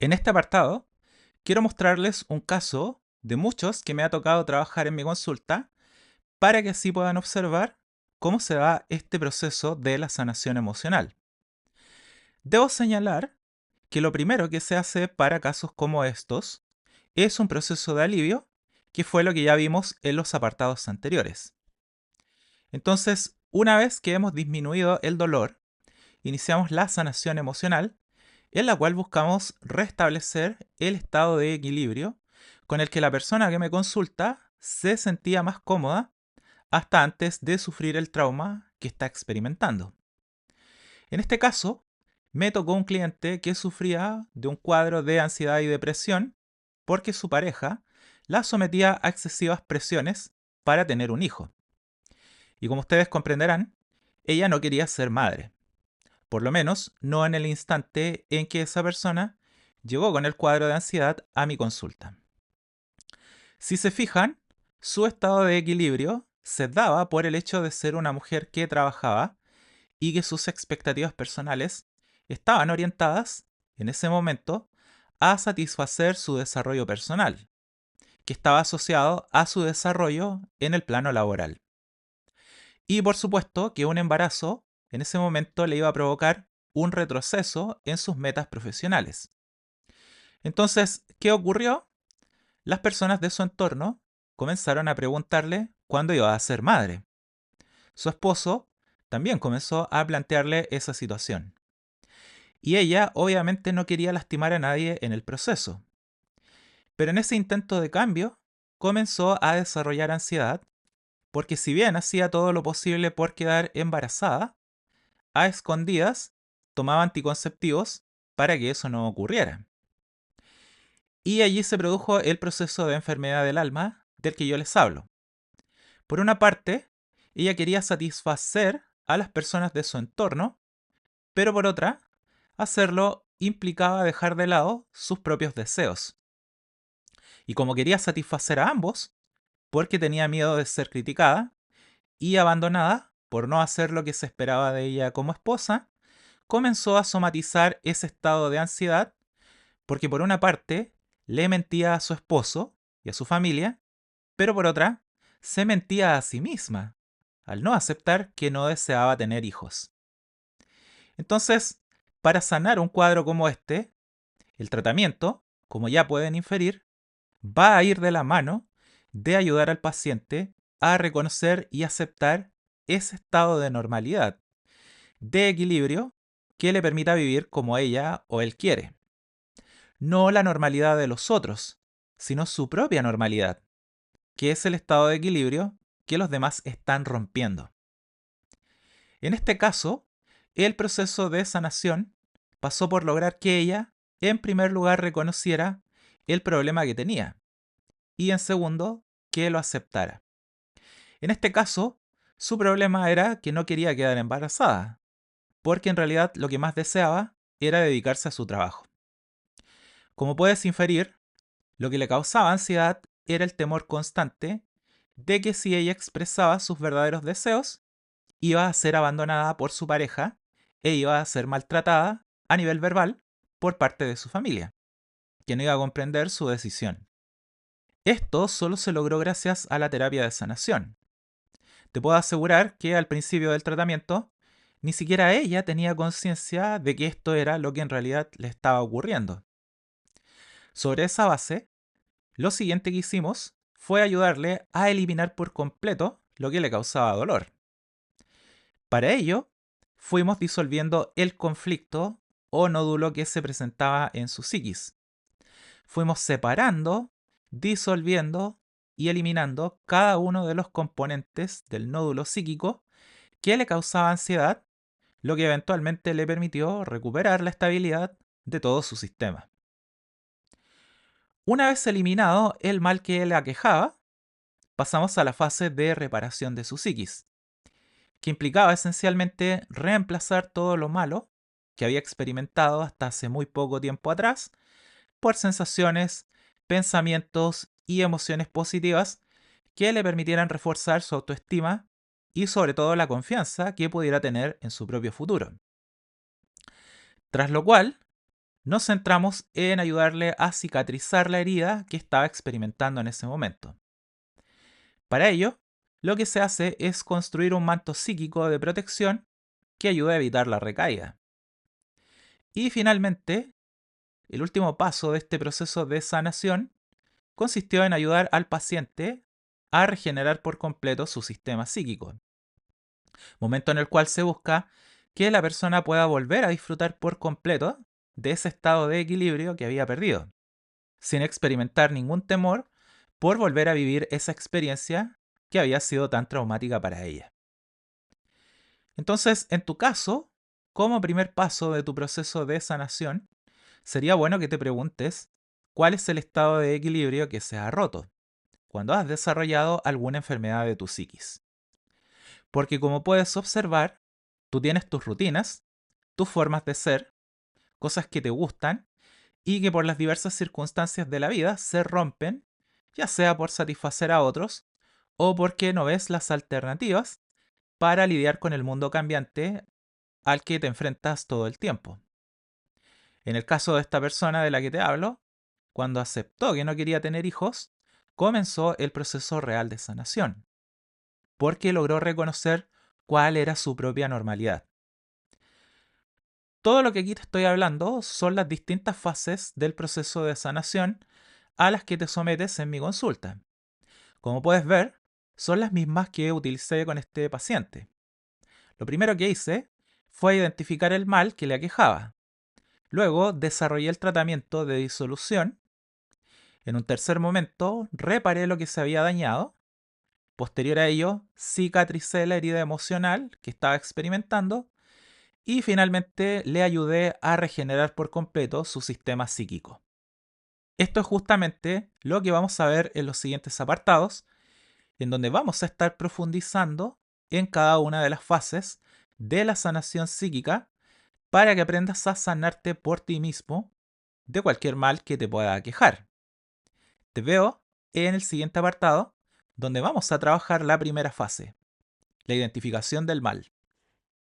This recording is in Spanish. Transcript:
En este apartado, quiero mostrarles un caso de muchos que me ha tocado trabajar en mi consulta para que así puedan observar cómo se da este proceso de la sanación emocional. Debo señalar que lo primero que se hace para casos como estos es un proceso de alivio, que fue lo que ya vimos en los apartados anteriores. Entonces, una vez que hemos disminuido el dolor, iniciamos la sanación emocional, en la cual buscamos restablecer el estado de equilibrio con el que la persona que me consulta se sentía más cómoda hasta antes de sufrir el trauma que está experimentando. En este caso, me tocó un cliente que sufría de un cuadro de ansiedad y depresión porque su pareja la sometía a excesivas presiones para tener un hijo. Y como ustedes comprenderán, ella no quería ser madre. Por lo menos no en el instante en que esa persona llegó con el cuadro de ansiedad a mi consulta. Si se fijan, su estado de equilibrio se daba por el hecho de ser una mujer que trabajaba y que sus expectativas personales estaban orientadas, en ese momento, a satisfacer su desarrollo personal, que estaba asociado a su desarrollo en el plano laboral. Y por supuesto que un embarazo en ese momento le iba a provocar un retroceso en sus metas profesionales. Entonces, ¿qué ocurrió? Las personas de su entorno comenzaron a preguntarle cuándo iba a ser madre. Su esposo también comenzó a plantearle esa situación. Y ella obviamente no quería lastimar a nadie en el proceso. Pero en ese intento de cambio comenzó a desarrollar ansiedad porque si bien hacía todo lo posible por quedar embarazada, a escondidas tomaba anticonceptivos para que eso no ocurriera. Y allí se produjo el proceso de enfermedad del alma del que yo les hablo. Por una parte, ella quería satisfacer a las personas de su entorno, pero por otra, hacerlo implicaba dejar de lado sus propios deseos. Y como quería satisfacer a ambos, porque tenía miedo de ser criticada y abandonada por no hacer lo que se esperaba de ella como esposa, comenzó a somatizar ese estado de ansiedad porque por una parte le mentía a su esposo y a su familia, pero por otra se mentía a sí misma al no aceptar que no deseaba tener hijos. Entonces, para sanar un cuadro como este, el tratamiento, como ya pueden inferir, va a ir de la mano de ayudar al paciente a reconocer y aceptar ese estado de normalidad, de equilibrio que le permita vivir como ella o él quiere. No la normalidad de los otros, sino su propia normalidad, que es el estado de equilibrio que los demás están rompiendo. En este caso, el proceso de sanación pasó por lograr que ella, en primer lugar, reconociera el problema que tenía y, en segundo, que lo aceptara. En este caso, su problema era que no quería quedar embarazada, porque en realidad lo que más deseaba era dedicarse a su trabajo. Como puedes inferir, lo que le causaba ansiedad era el temor constante de que si ella expresaba sus verdaderos deseos, iba a ser abandonada por su pareja e iba a ser maltratada a nivel verbal por parte de su familia, que no iba a comprender su decisión. Esto solo se logró gracias a la terapia de sanación. Te puedo asegurar que al principio del tratamiento, ni siquiera ella tenía conciencia de que esto era lo que en realidad le estaba ocurriendo. Sobre esa base, lo siguiente que hicimos fue ayudarle a eliminar por completo lo que le causaba dolor. Para ello, fuimos disolviendo el conflicto o nódulo que se presentaba en su psiquis. Fuimos separando, disolviendo y eliminando cada uno de los componentes del nódulo psíquico que le causaba ansiedad, lo que eventualmente le permitió recuperar la estabilidad de todo su sistema. Una vez eliminado el mal que le aquejaba, pasamos a la fase de reparación de su psiquis, que implicaba esencialmente reemplazar todo lo malo que había experimentado hasta hace muy poco tiempo atrás por sensaciones, pensamientos y emociones positivas que le permitieran reforzar su autoestima y sobre todo la confianza que pudiera tener en su propio futuro. Tras lo cual, nos centramos en ayudarle a cicatrizar la herida que estaba experimentando en ese momento. Para ello, lo que se hace es construir un manto psíquico de protección que ayude a evitar la recaída. Y finalmente, el último paso de este proceso de sanación consistió en ayudar al paciente a regenerar por completo su sistema psíquico, momento en el cual se busca que la persona pueda volver a disfrutar por completo de ese estado de equilibrio que había perdido, sin experimentar ningún temor por volver a vivir esa experiencia que había sido tan traumática para ella. Entonces, en tu caso, como primer paso de tu proceso de sanación, sería bueno que te preguntes cuál es el estado de equilibrio que se ha roto cuando has desarrollado alguna enfermedad de tu psiquis. Porque como puedes observar, tú tienes tus rutinas, tus formas de ser, cosas que te gustan y que por las diversas circunstancias de la vida se rompen, ya sea por satisfacer a otros o porque no ves las alternativas para lidiar con el mundo cambiante al que te enfrentas todo el tiempo. En el caso de esta persona de la que te hablo, cuando aceptó que no quería tener hijos, comenzó el proceso real de sanación, porque logró reconocer cuál era su propia normalidad. Todo lo que aquí te estoy hablando son las distintas fases del proceso de sanación a las que te sometes en mi consulta. Como puedes ver, son las mismas que utilicé con este paciente. Lo primero que hice fue identificar el mal que le aquejaba. Luego desarrollé el tratamiento de disolución. En un tercer momento reparé lo que se había dañado. Posterior a ello, cicatricé la herida emocional que estaba experimentando y finalmente le ayudé a regenerar por completo su sistema psíquico. Esto es justamente lo que vamos a ver en los siguientes apartados, en donde vamos a estar profundizando en cada una de las fases de la sanación psíquica para que aprendas a sanarte por ti mismo de cualquier mal que te pueda aquejar. Te veo en el siguiente apartado, donde vamos a trabajar la primera fase, la identificación del mal.